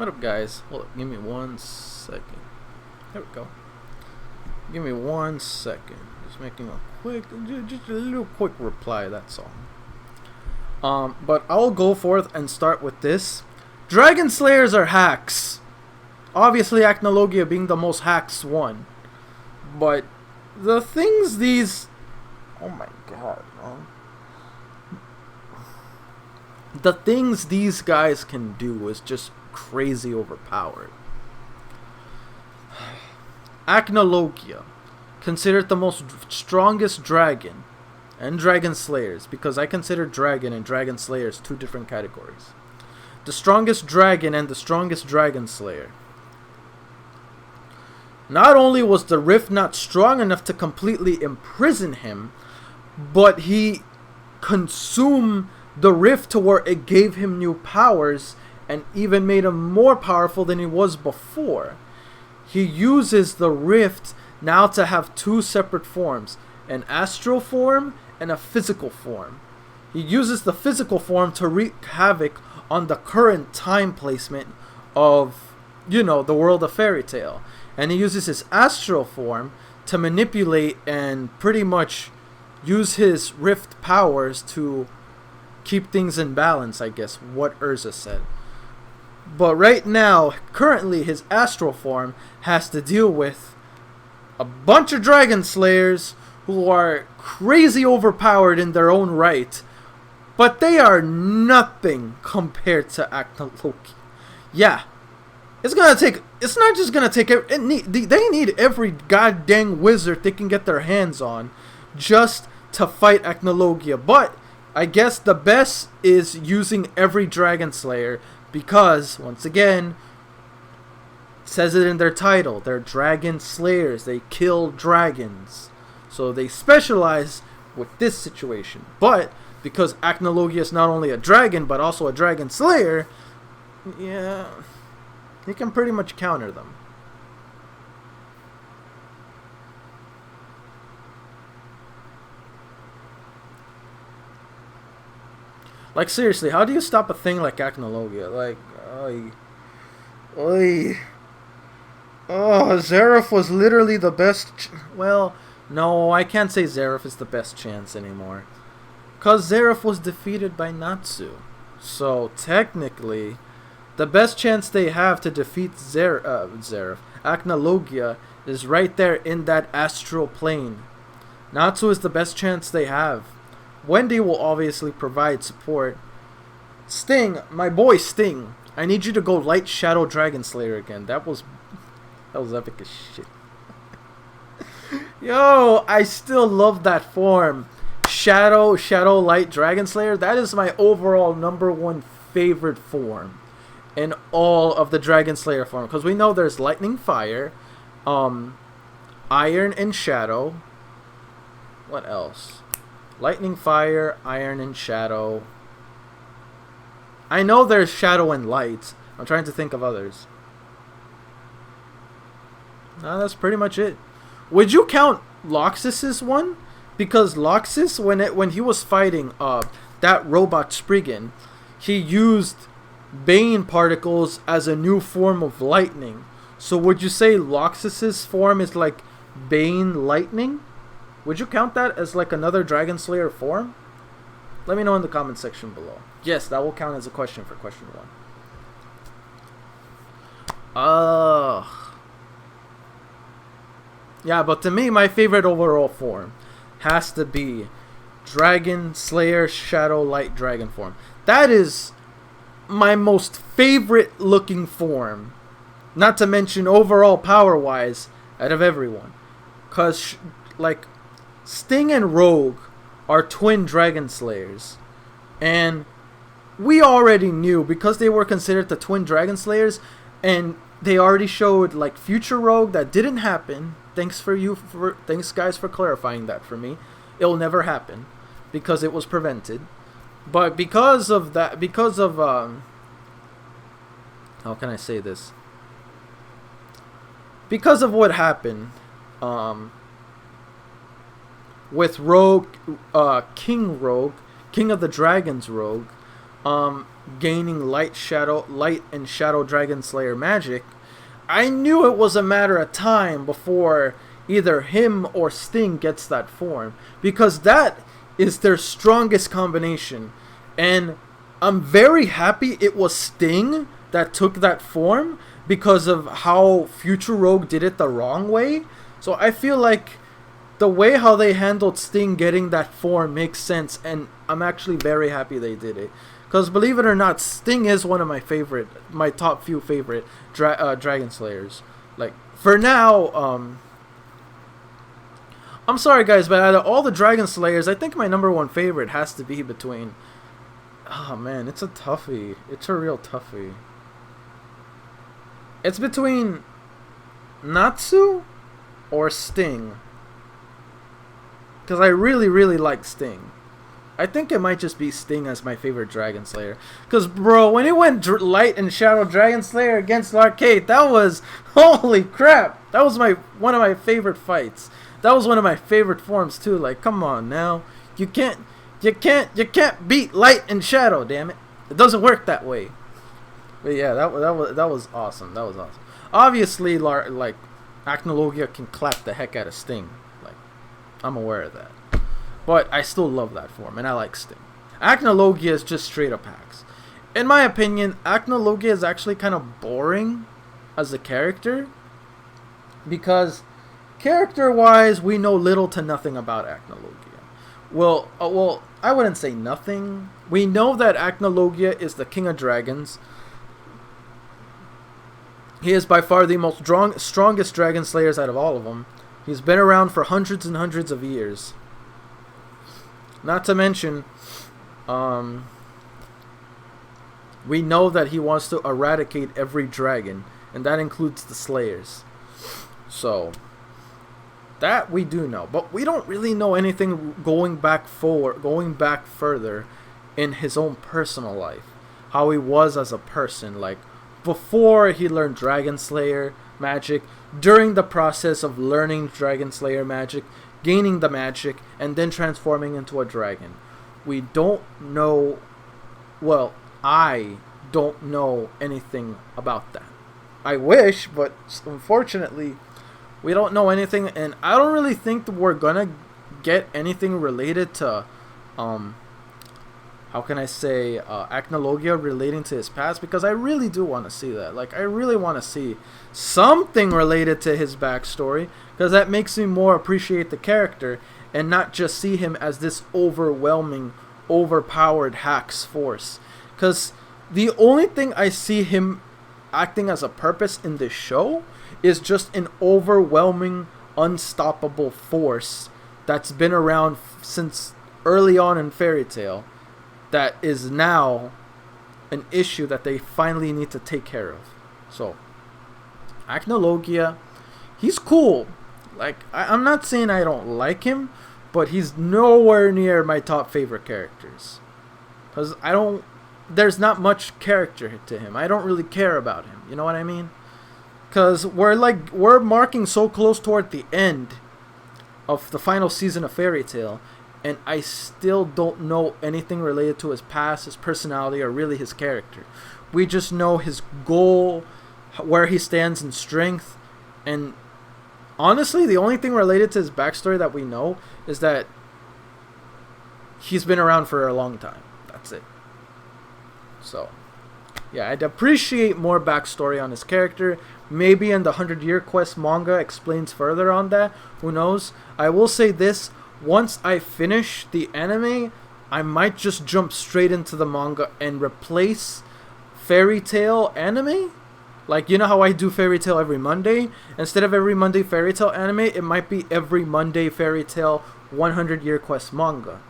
What up, guys? Hold up, give me 1 second. There we go. Give me 1 second. Just making a quick, just a little quick reply, that's all. But I'll go forth and start with this. Dragon Slayers are hacks. Obviously, Acnologia being the most hacks one. But the things these... Oh my god, man. The things these guys can do is just crazy overpowered. Acnologia, considered the most strongest dragon and dragon slayers, because I consider dragon and dragon slayers two different categories. The strongest dragon and the strongest dragon slayer. Not only was the rift not strong enough to completely imprison him, but he consumed the rift to where it gave him new powers and even made him more powerful than he was before. He uses the rift now to have two separate forms, an astral form and a physical form. He uses the physical form to wreak havoc on the current time placement of, the world of Fairy Tail. And he uses his astral form to manipulate and pretty much use his rift powers to keep things in balance, I guess, what Urza said. But right now, currently, his astral form has to deal with a bunch of dragon slayers who are crazy overpowered in their own right, but they are nothing compared to Acnologia. Yeah, it's not just gonna take, they need every goddamn wizard they can get their hands on just to fight Acnologia. But I guess the best is using every dragon slayer, because once again, it says it in their title, they're dragon slayers, they kill dragons, so they specialize with this situation. But because Acnologia is not only a dragon but also a dragon slayer, yeah, he can pretty much counter them. Like, seriously, how do you stop a thing like Acnologia? Like, Zeref was literally the best... Well, no, I can't say Zeref is the best chance anymore. Because Zeref was defeated by Natsu. So, technically, the best chance they have to defeat Zeref, Acnologia, is right there in that astral plane. Natsu is the best chance they have. Wendy will obviously provide support. Sting, my boy Sting, I need you to go Light Shadow Dragon Slayer again. That was epic as shit. Yo, I still love that form. Shadow Light Dragon Slayer. That is my overall #1 favorite form in all of the Dragon Slayer form. Because we know there's Lightning Fire, Iron and Shadow. What else? Lightning, Fire, Iron, and Shadow. I know there's Shadow and Light. I'm trying to think of others. No, that's pretty much it. Would you count Loxus's one? Because Loxus, when he was fighting that robot Spriggan, he used Bane particles as a new form of lightning. So would you say Loxus's form is like Bane lightning? Would you count that as like another Dragon Slayer form? Let me know in the comment section below. Yes, that will count as a question for question 1. Yeah, but to me, my favorite overall form has to be Dragon Slayer Shadow Light Dragon form. That is my most favorite looking form. Not to mention overall power-wise out of everyone. Because, like, Sting and Rogue are twin Dragon Slayers, and we already knew because they were considered the twin Dragon Slayers, and they already showed like future Rogue that didn't happen. Thanks guys for clarifying that for me. It'll never happen because it was prevented. But because of how can I say this? Because of what happened, with Rogue, King of the Dragons Rogue, gaining light and shadow dragon slayer magic, I knew it was a matter of time before either him or Sting gets that form, because that is their strongest combination. And I'm very happy it was Sting that took that form, because of how Future Rogue did it the wrong way. So I feel like the way how they handled Sting getting that form makes sense, and I'm actually very happy they did it. Because believe it or not, Sting is one of my top few favorite Dragon Slayers. Like, for now, I'm sorry guys, but out of all the Dragon Slayers, I think my number one favorite has to be between... Oh man, it's a toughie. It's a real toughie. It's between Natsu or Sting. Because I really, really like Sting. I think it might just be Sting as my favorite Dragon Slayer. Because, bro, when it went Light and Shadow Dragon Slayer against L'arcade, that was... Holy crap! That was one of my favorite fights. That was one of my favorite forms, too. Like, come on now. You can't beat Light and Shadow, damn it. It doesn't work that way. But yeah, that was awesome. That was awesome. Obviously, like, Acnologia can clap the heck out of Sting. Like, I'm aware of that. But I still love that form, and I like Sting. Acnologia is just straight up hacks. In my opinion, Acnologia is actually kind of boring as a character, because character-wise, we know little to nothing about Acnologia. Well, I wouldn't say nothing. We know that Acnologia is the king of dragons. He is by far the most strongest dragon slayers out of all of them. He's been around for hundreds and hundreds of years. Not to mention, we know that he wants to eradicate every dragon, and that includes the slayers. So, that we do know. But we don't really know anything going back further in his own personal life. How he was as a person, like, before he learned Dragon Slayer magic, during the process of learning Dragon Slayer magic, gaining the magic, and then transforming into a dragon. We don't know... Well, I don't know anything about that. I wish, but unfortunately, we don't know anything, and I don't really think that we're gonna get anything related to, how can I say, Acnologia relating to his past, because I really do want to see that. Like, I really want to see something related to his backstory, because that makes me more appreciate the character, and not just see him as this overwhelming, overpowered hacks force. Because the only thing I see him acting as a purpose in this show is just an overwhelming, unstoppable force that's been around since early on in Fairy Tail, that is now an issue that they finally need to take care of. So, Acnologia, he's cool. Like, I'm not saying I don't like him, but he's nowhere near my top favorite characters. Because there's not much character to him. I don't really care about him. You know what I mean? Because we're marking so close toward the end of the final season of Fairy Tail, and I still don't know anything related to his past, his personality, or really his character. We just know his goal, where he stands in strength, and honestly, the only thing related to his backstory that we know is that he's been around for a long time. That's it. So, yeah, I'd appreciate more backstory on his character. Maybe in the 100-Year Quest manga explains further on that. Who knows? I will say this. Once I finish the anime, I might just jump straight into the manga and replace Fairy Tail anime. Like, you know how I do Fairy Tail every Monday? Instead of every Monday Fairy Tail anime, it might be every Monday Fairy Tail 100-Year Quest manga.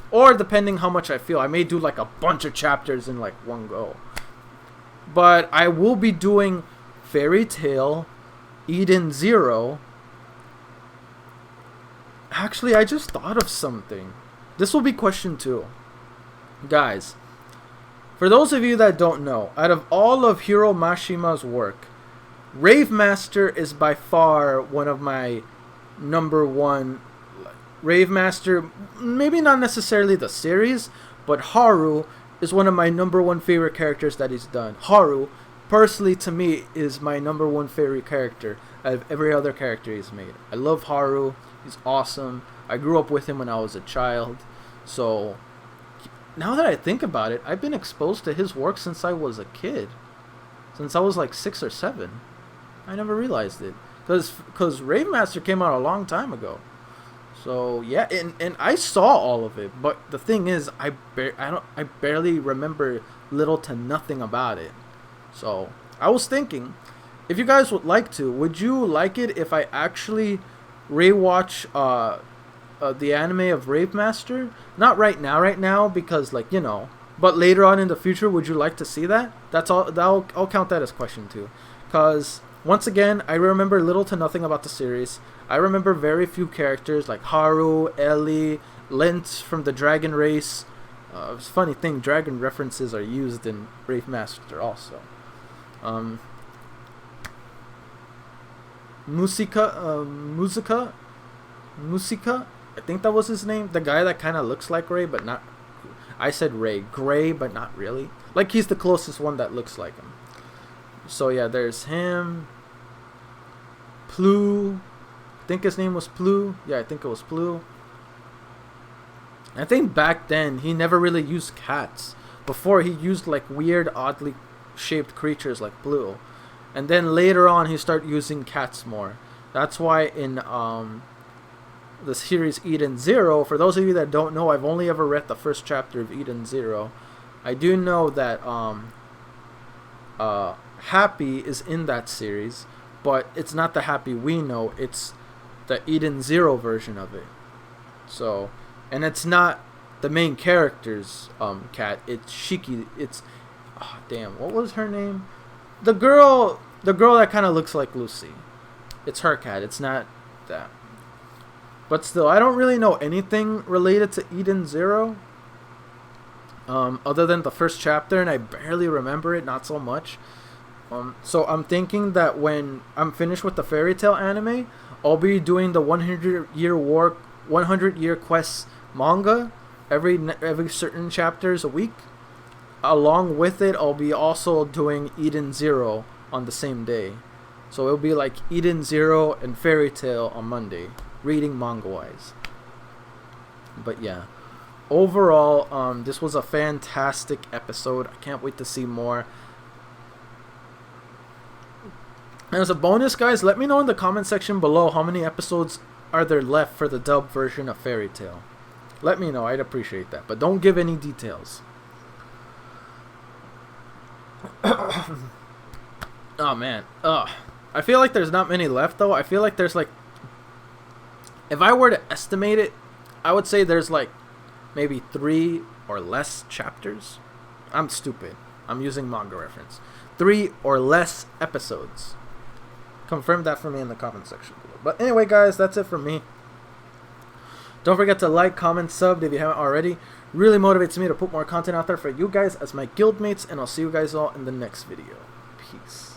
Or depending how much I feel, I may do like a bunch of chapters in like one go. But I will be doing Fairy Tail Eden Zero. Actually, I just thought of something. This will be question 2. Guys, for those of you that don't know, out of all of Hiro Mashima's work, Rave Master is by far one of my number one. Rave Master, maybe not necessarily the series, but Haru is one of my #1 favorite characters that he's done. Haru, personally to me, is my #1 favorite character out of every other character he's made. I love Haru. He's awesome. I grew up with him when I was a child. So, now that I think about it, I've been exposed to his work since I was a kid. Since I was like 6 or 7. I never realized it. Because Rave Master came out a long time ago. So yeah, and I saw all of it, but the thing is, I barely remember little to nothing about it. So I was thinking, if you guys would like to, would you like it if I actually rewatch the anime of Rave Master? Not right now, because like, you know, but later on in the future, would you like to see that? That's all. I'll count that as question 2, because once again, I remember little to nothing about the series. I remember very few characters like Haru, Ellie, Lint from the Dragon race. It's a funny thing, dragon references are used in Rave Master also. Musica, I think that was his name. The guy that kind of looks like Ray, but not. I said Ray, Gray, but not really. Like he's the closest one that looks like him. So yeah, there's him. Plu. I think his name was Plu. Yeah, I think it was Plu. I think back then he never really used cats. Before he used like weird, oddly shaped creatures like Blue. And then later on he started using cats more. That's why in the series Eden Zero, for those of you that don't know, I've only ever read the first chapter of Eden Zero. I do know that Happy is in that series, but it's not the Happy we know, it's the Eden Zero version of it. So, and it's not the main character's cat, it's Shiki. It's what was her name? The girl that kind of looks like Lucy. It's her cat, it's not that. But still, I don't really know anything related to Eden Zero. Other than the first chapter, and I barely remember it, not so much. So I'm thinking that when I'm finished with the Fairy Tail anime, I'll be doing the 100-year quest manga every certain chapters a week. Along with it, I'll be also doing Eden Zero on the same day. So it'll be like Eden Zero and Fairy Tail on Monday, reading manga wise. But yeah, overall, this was a fantastic episode. I can't wait to see more. And as a bonus, guys, let me know in the comment section below how many episodes are there left for the dub version of Fairy Tail. Let me know, I'd appreciate that. But don't give any details. Oh man, I feel like there's not many left though. I feel like there's like, if I were to estimate it, I would say there's like maybe 3 or less chapters. I'm stupid. I'm using manga reference. 3 or less episodes. Confirm that for me in the comment section below. But anyway, guys, that's it for me. Don't forget to like, comment, sub if you haven't already. Really motivates me to put more content out there for you guys as my guildmates, and I'll see you guys all in the next video. Peace.